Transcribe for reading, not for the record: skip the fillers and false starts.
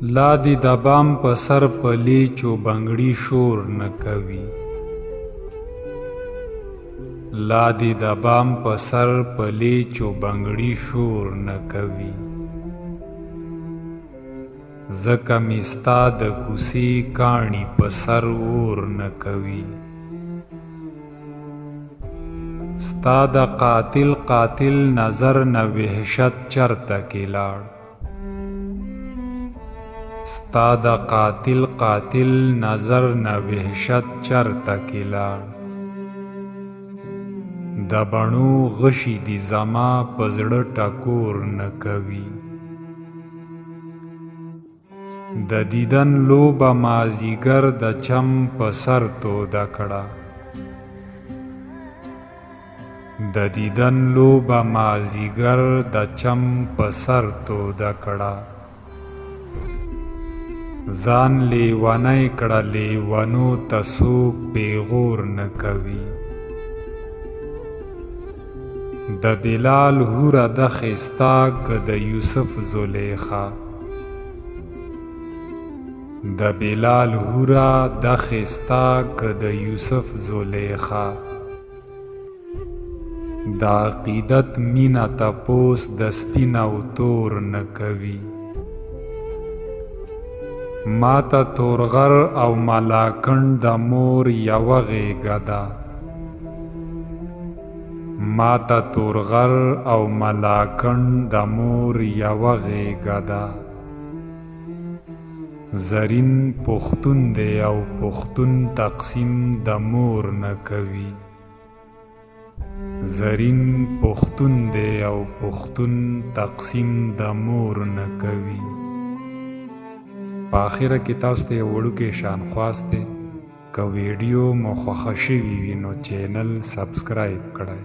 لا دې د بام په سر په لیچو بنګړي شور نه کوي. لا دې د بام په سر په لیچو بنګړي شور نه کوي. ځکه مې ستا د کوڅې کاڼي په سر اور نه کوي. ستا د قاتل نظر نه وحشت چرته کې لاړ. ستا د قاتل نظر نه وحشت چرته کې لاړ. د بڼو غشي دي زما په زړه ټکور نه کوي. د دیدن لوبه مازیګر د چم په سر توده کړه. د دیدن لوبه مازیګر د چم په سر توده کړه. ځان لیونی کړه لیونو ته څوک پیغور نه کوي. د بلال حوره د ښایسته که د یوسف زلیخا. د بلال حوره د ښایسته که د یوسف زلیخا. د عقیدت مینه تپوس د سپین او تور نه کوي. ما ته تورغر او ملاکنډ د مور یوه غېږه ده. ما ته تورغر او ملاکنډ د مور یوه غېږه ده. زرین پښتون دی او پښتون تقسیم د مور نه کوي. زرین پښتون دی او پښتون تقسیم د مور نه کوي. په آخره کې تاسو ته یو وړوکی شان خواست دی. که ویډیو مو خوښه شوي وي نو چینل سبسکرایب کړئ.